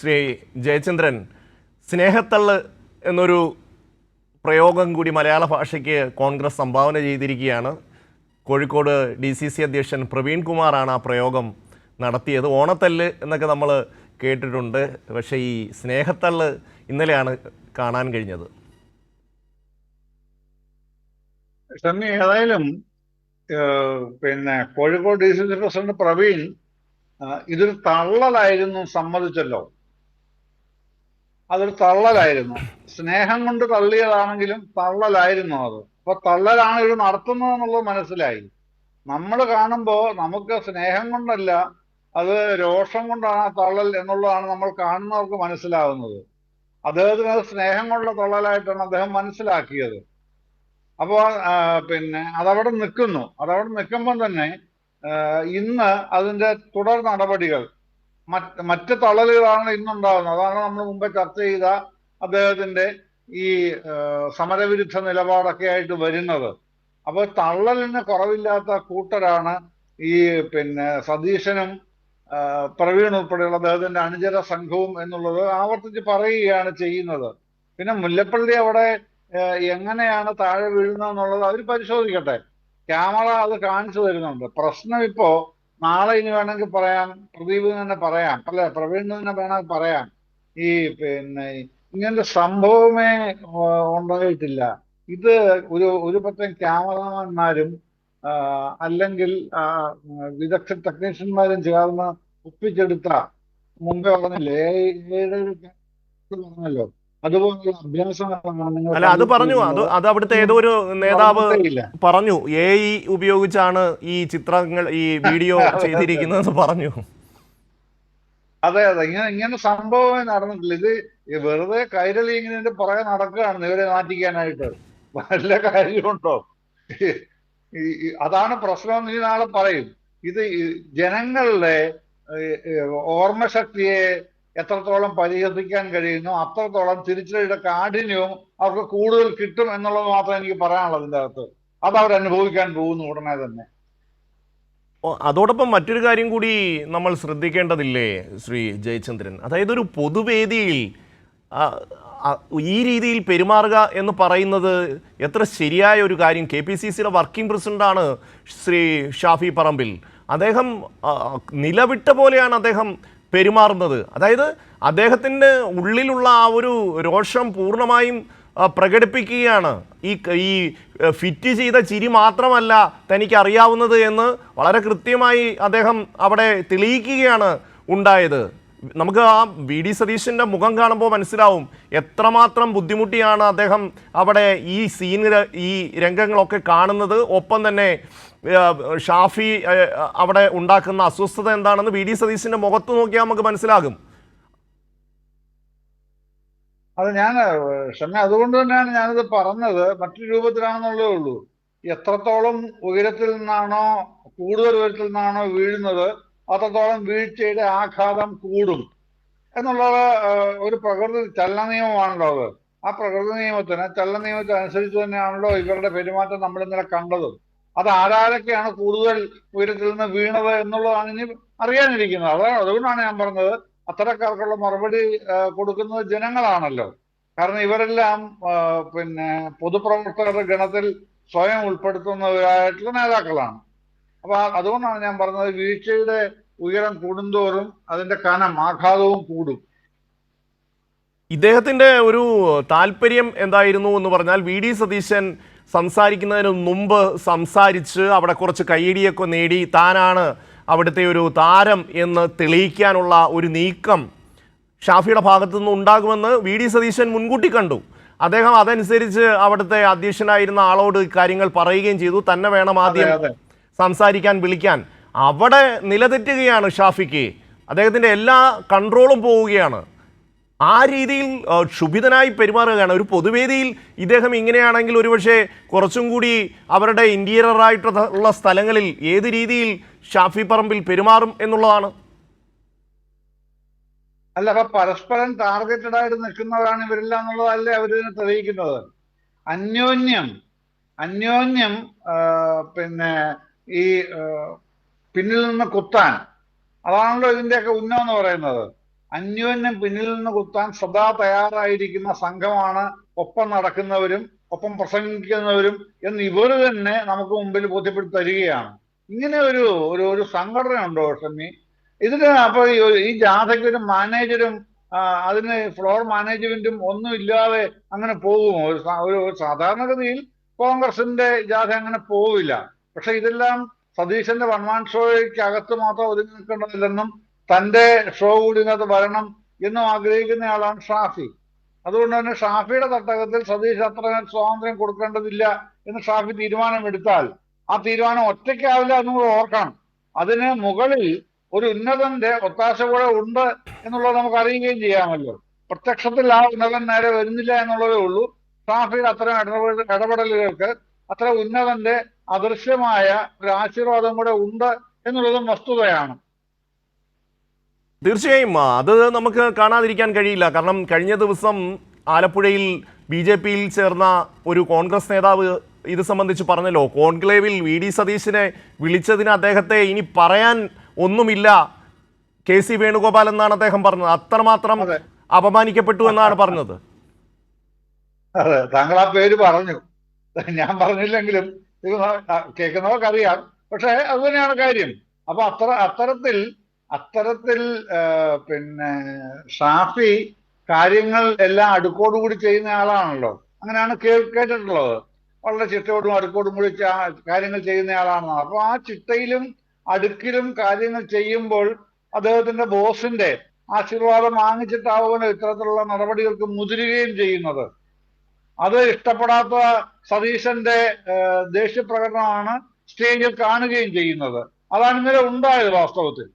ശ്രീ ജയചന്ദ്രൻ, സ്നേഹത്തള്ള് എന്നൊരു പ്രയോഗം കൂടി മലയാള ഭാഷയ്ക്ക് കോൺഗ്രസ് സംഭാവന ചെയ്തിരിക്കുകയാണ്. കോഴിക്കോട് DCC അധ്യക്ഷൻ പ്രവീൺ കുമാറാണ് ആ പ്രയോഗം നടത്തിയത്. ഓണത്തല്ല് എന്നൊക്കെ നമ്മൾ കേട്ടിട്ടുണ്ട്, പക്ഷേ ഈ സ്നേഹത്തള്ള് ഇന്നലെയാണ് കാണാൻ കഴിഞ്ഞത്. ഏതായാലും കോഴിക്കോട് DCC പ്രസിഡന്റ് പ്രവീൺ ഇതൊരു തള്ളലായിരുന്നു സമ്മതിച്ചല്ലോ. അതൊരു തള്ളലായിരുന്നു. സ്നേഹം കൊണ്ട് തള്ളിയതാണെങ്കിലും തള്ളലായിരുന്നു അത്. അപ്പൊ തള്ളലാണ് ഇത് നടത്തുന്നത് എന്നുള്ളത് മനസ്സിലായി. നമ്മൾ കാണുമ്പോ നമുക്ക് സ്നേഹം കൊണ്ടല്ല, അത് രോഷം കൊണ്ടാണ് ആ തള്ളൽ എന്നുള്ളതാണ് നമ്മൾ കാണുന്നവർക്ക് മനസ്സിലാവുന്നത്. അദ്ദേഹത്തിന് അത് സ്നേഹം കൊണ്ടുള്ള തള്ളലായിട്ടാണ് അദ്ദേഹം മനസ്സിലാക്കിയത്. അപ്പോ അതവിടെ നിൽക്കുന്നു. അതവിടെ നിൽക്കുമ്പോൾ തന്നെ ഇന്ന് അതിന്റെ തുടർ നടപടികൾ, മറ്റ് തള്ളലുകളാണ് ഇന്നുണ്ടാകുന്നത്. അതാണ് നമ്മൾ മുമ്പേ ചർച്ച ചെയ്ത അദ്ദേഹത്തിന്റെ ഈ സമരവിരുദ്ധ നിലപാടൊക്കെ ആയിട്ട് വരുന്നത്. അപ്പോൾ തള്ളലിന് കുറവില്ലാത്ത കൂട്ടരാണ് ഈ സതീശനും പ്രവീൺ ഉൾപ്പെടെയുള്ള അദ്ദേഹത്തിന്റെ അനുചര സംഘവും എന്നുള്ളത് ആവർത്തിച്ച് പറയുകയാണ് ചെയ്യുന്നത്. പിന്നെ മുല്ലപ്പള്ളി അവിടെ എങ്ങനെയാണ് താഴെ വീഴുന്നത് എന്നുള്ളത് അവർ പരിശോധിക്കട്ടെ. ക്യാമറ അത് കാണിച്ചു തരുന്നുണ്ട്. പ്രശ്നം ഇപ്പോ നാളെ ഇനി വേണമെങ്കിൽ പറയാം, പ്രദീപിന് തന്നെ പറയാം, അല്ലെ പ്രവീണിന് തന്നെ വേണമെങ്കിൽ പറയാം, ഈ ഇങ്ങനത്തെ സംഭവമേ ഉണ്ടായിട്ടില്ല. ഇത് ഒരു പറ്റം ക്യാമറമാന്മാരും അല്ലെങ്കിൽ വിദഗ്ധ ടെക്നീഷ്യന്മാരും ചേർന്ന് ഒപ്പിച്ചെടുത്ത, മുമ്പേ പറഞ്ഞില്ലേ പറഞ്ഞല്ലോ, അതുപോലുള്ള അഭ്യാസങ്ങളാണ് നിങ്ങൾ അല്ല, അത് പറഞ്ഞു. അത് അവിടുത്തെ ഏതോ ഒരു നേതാവ് പറഞ്ഞു, AI ഉപയോഗിച്ചാണ് ഈ ചിത്രങ്ങൾ, ഈ വീഡിയോ ചെയ്തിരിക്കുന്നതെന്ന് പറഞ്ഞു. അതെ അതെ, ഇങ്ങനെ സംഭവമേ നടന്നിട്ടില്ല. ഇത് വെറുതെ കൈരളി ഇങ്ങനെ പുറകെ നടക്കുകയാണ് ഇവരെ നാട്ടിക്കാനായിട്ട്. വല്ല കാര്യമുണ്ടോ? അതാണ് പ്രശ്നം. നീ നാളെ പറയും. ഇത് ജനങ്ങളുടെ ഓർമ്മശക്തിയെ എത്രത്തോളം പരിഹസിക്കാൻ കഴിയുന്നു അത്രത്തോളം തിരിച്ചടിയുടെ കാഠിന്യവും അവർക്ക് കൂടുതൽ കിട്ടും എന്നുള്ളത് മാത്രമേ എനിക്ക് പറയാനുള്ളത്. ഇതിൻ്റെ അകത്ത് അത് അവരനുഭവിക്കാൻ പോകുന്നു ഉടനെ തന്നെ. അതോടൊപ്പം മറ്റൊരു കാര്യം കൂടി നമ്മൾ ശ്രദ്ധിക്കേണ്ടതില്ലേ ശ്രീ ജയചന്ദ്രൻ? അതായത് ഒരു പൊതുവേദിയിൽ ഈ രീതിയിൽ പെരുമാറുക എന്ന് പറയുന്നത് എത്ര ശരിയായ ഒരു കാര്യം. KPCCയുടെ വർക്കിംഗ് പ്രസിഡന്റാണ് ശ്രീ ഷാഫി പറമ്പിൽ. അദ്ദേഹം നിലവിട്ട പോലെയാണ് അദ്ദേഹം പെരുമാറുന്നത്. അതായത് അദ്ദേഹത്തിൻ്റെ ഉള്ളിലുള്ള ആ ഒരു രോഷം പൂർണ്ണമായും പ്രകടിപ്പിക്കുകയാണ്. ഈ ഫിറ്റ് ചെയ്ത ചിരി മാത്രമല്ല തനിക്ക് അറിയാവുന്നത് എന്ന് വളരെ കൃത്യമായി അദ്ദേഹം അവിടെ തെളിയിക്കുകയാണ് ഉണ്ടായത്. നമുക്ക് ആ VD സതീശൻ്റെ മുഖം കാണുമ്പോൾ മനസ്സിലാവും എത്രമാത്രം ബുദ്ധിമുട്ടിയാണ് അദ്ദേഹം അവിടെ ഈ രംഗങ്ങളൊക്കെ കാണുന്നത്. ഒപ്പം തന്നെ ഷാഫി അവിടെ ഉണ്ടാക്കുന്ന അസ്വസ്ഥത എന്താണെന്ന് VD സതീശൻ്റെ മുഖത്ത് നോക്കിയാൽ നമുക്ക് മനസ്സിലാകും. അത് അതുകൊണ്ട് തന്നെയാണ് ഞാനിത് പറഞ്ഞത്. മറ്റൊരു രൂപത്തിലാണെന്നുള്ളതേ ഉള്ളൂ. എത്രത്തോളം ഉയരത്തിൽ നിന്നാണോ, കൂടുതൽ ഉയരത്തിൽ നിന്നാണോ വീഴുന്നത് അത്രത്തോളം വീഴ്ചയുടെ ആഘാതം കൂടും എന്നുള്ളത് ഒരു പ്രകൃതി ചലന നിയമമാണല്ലോ. അത് ആ പ്രകൃതി ചലന നിയമത്തിനനുസരിച്ച് തന്നെയാണല്ലോ ഇവരുടെ പെരുമാറ്റം നമ്മൾ ഇന്നലെ കണ്ടതും. അത് ആരാരൊക്കെയാണ് കൂടുതൽ ഉയരത്തിൽ നിന്ന് വീണത് എന്നുള്ളതാണ് ഇനി അറിയാനിരിക്കുന്നത്. അതുകൊണ്ടാണ് ഞാൻ പറഞ്ഞത്, അത്തരക്കാർക്കുള്ള മറുപടി കൊടുക്കുന്നത് ജനങ്ങളാണല്ലോ. കാരണം ഇവരെല്ലാം പൊതുപ്രവർത്തകരുടെ ഗണത്തിൽ സ്വയം ഉൾപ്പെടുത്തുന്നവരായിട്ടുള്ള നേതാക്കളാണ്. അപ്പൊ അതുകൊണ്ടാണ് ഞാൻ പറഞ്ഞത്, വീഴ്ചയുടെ ഉയരം കൂടുന്തോറും അതിന്റെ കനം, ആഘാതവും കൂടും. ഇദ്ദേഹത്തിൻ്റെ ഒരു താല്പര്യം എന്തായിരുന്നു എന്ന് പറഞ്ഞാൽ, VD സതീശൻ സംസാരിക്കുന്നതിന് മുമ്പ് സംസാരിച്ച് അവിടെ കുറച്ച് കയ്യടിയൊക്കെ നേടി താനാണ് അവിടുത്തെ ഒരു താരം എന്ന് തെളിയിക്കാനുള്ള ഒരു നീക്കം ഷാഫിയുടെ ഭാഗത്തു നിന്ന് ഉണ്ടാകുമെന്ന് VD സതീശൻ മുൻകൂട്ടി കണ്ടു. അദ്ദേഹം അതനുസരിച്ച് അവിടുത്തെ അധ്യക്ഷനായിരുന്ന ആളോട് കാര്യങ്ങൾ പറയുകയും ചെയ്തു. തന്നെ വേണം ആദ്യം സംസാരിക്കാൻ വിളിക്കാൻ. അവിടെ നിലതെറ്റുകയാണ് ഷാഫിക്ക്. അദ്ദേഹത്തിൻ്റെ എല്ലാ കൺട്രോളും പോവുകയാണ്. ആ രീതിയിൽ ക്ഷുഭിതനായി പെരുമാറുകയാണ്. ഒരു പൊതുവേദിയിൽ ഇദ്ദേഹം ഇങ്ങനെയാണെങ്കിൽ ഒരുപക്ഷെ കുറച്ചും കൂടി അവരുടെ ഇൻറ്റീരിയറായിട്ടുള്ള സ്ഥലങ്ങളിൽ ഏത് രീതിയിൽ ഷാഫി പറമ്പിൽ പെരുമാറും എന്നുള്ളതാണ്. അല്ല, അപ്പൊ പരസ്പരം ടാർഗറ്റഡ് ആയിട്ട് നിൽക്കുന്നവരാണ് ഇവരെല്ലാം എന്നുള്ളതല്ലേ അവരിതിനെ തെളിയിക്കുന്നത്. അന്യോന്യം ഈ പിന്നിൽ നിന്ന് കുത്താൻ, അതാണല്ലോ ഇതിന്റെയൊക്കെ ഉന്നം എന്ന് പറയുന്നത്. അന്യോന്യം പിന്നിൽ നിന്ന് കുത്താൻ സദാ തയ്യാറായിരിക്കുന്ന സംഘമാണ് ഒപ്പം നടക്കുന്നവരും ഒപ്പം പ്രസംഗിക്കുന്നവരും എന്ന് ഇവർ തന്നെ നമുക്ക് മുമ്പിൽ ബോധ്യപ്പെടുത്തി തരികയാണ്. ഇങ്ങനെ ഒരു ഒരു ഒരു സംഘടന ഉണ്ടോ ഷമ്മി? ഇതിന് അപ്പൊ ഈ ജാഥയ്ക്ക് ഒരു മാനേജരും അതിന് ഫ്ലോർ മാനേജ്മെന്റും ഒന്നും ഇല്ലാതെ അങ്ങനെ പോകുമോ? ഒരു സാധാരണഗതിയിൽ കോൺഗ്രസിന്റെ ജാഥ അങ്ങനെ പോവില്ല. പക്ഷെ ഇതെല്ലാം സതീശന്റെ വൺ മാൻ ഷോയ്ക്ക് അകത്ത് മാത്രം ഒതുങ്ങി നിൽക്കേണ്ടതില്ലെന്നും തന്റെ ഷോ കൂടി ഇതിനകത്ത് വരണം എന്നും ആഗ്രഹിക്കുന്നയാളാണ് ഷാഫി. അതുകൊണ്ട് തന്നെ ഷാഫിയുടെ തട്ടകത്തിൽ സതീഷ് അത്ര സ്വാതന്ത്ര്യം കൊടുക്കേണ്ടതില്ല എന്ന് ഷാഫി തീരുമാനമെടുത്താൽ ആ തീരുമാനം ഒറ്റയ്ക്കാവില്ല എന്ന് കൂടെ ഓർക്കണം. അതിന് മുകളിൽ ഒരു ഉന്നതന്റെ ഒത്താശ കൂടെ ഉണ്ട് എന്നുള്ളത് നമുക്ക് അറിയുകയും ചെയ്യാമല്ലോ. പ്രത്യക്ഷത്തിൽ ആ ഉന്നതൻ നേരെ വരുന്നില്ല എന്നുള്ളതേ ഉള്ളൂ. ഷാഫിയുടെ അത്തരം ഇടപെടലുകൾക്ക് അത്ര ഉന്നതന്റെ അദൃശ്യമായ ഒരു ആശീർവാദം കൂടെ ഉണ്ട് എന്നുള്ളതും വസ്തുതയാണ്. തീർച്ചയായും അത് നമുക്ക് കാണാതിരിക്കാൻ കഴിയില്ല. കാരണം കഴിഞ്ഞ ദിവസം ആലപ്പുഴയിൽ BJP-യിൽ ചേർന്ന ഒരു കോൺഗ്രസ് നേതാവ് ഇത് സംബന്ധിച്ച് പറഞ്ഞല്ലോ, കോൺക്ലേവിൽ VD സതീശിനെ വിളിച്ചതിന് അദ്ദേഹത്തെ ഇനി പറയാൻ ഒന്നുമില്ല KC വേണുഗോപാൽ എന്നാണ് അദ്ദേഹം പറഞ്ഞത്. അത്രമാത്രം അപമാനിക്കപ്പെട്ടു എന്നാണ് പറഞ്ഞത്. അതെ, താങ്കൾ ആ പേര് പറഞ്ഞു, ഞാൻ പറഞ്ഞില്ലെങ്കിലും ഇത് കേൾക്കുന്നവർക്കറിയാം. പക്ഷെ അത് തന്നെയാണ് കാര്യം. അപ്പൊ അത്തരത്തിൽ പിന്നെ ഷാഫി കാര്യങ്ങൾ എല്ലാം അടുക്കോടുകൂടി ചെയ്യുന്ന ആളാണല്ലോ. അങ്ങനെയാണ് കേട്ടിട്ടുള്ളത്. വളരെ ചിട്ടയോടും അടുക്കോടും കൂടി കാര്യങ്ങൾ ചെയ്യുന്നയാളാണ്. അപ്പൊ ആ ചിട്ടയിലും അടുക്കിലും കാര്യങ്ങൾ ചെയ്യുമ്പോൾ അദ്ദേഹത്തിന്റെ ബോസിന്റെ ആശീർവാദം വാങ്ങിച്ചിട്ടാവുമല്ലോ ഇത്തരത്തിലുള്ള നടപടികൾക്ക് മുതിരുകയും ചെയ്യുന്നത്. അത് ഇഷ്ടപ്പെടാത്ത സതീശന്റെ ദേഷ്യപ്രകടനമാണ് സ്റ്റേജിൽ കാണുകയും ചെയ്യുന്നത്. അതാണ് ഇന്നലെ ഉണ്ടായത് വാസ്തവത്തിൽ.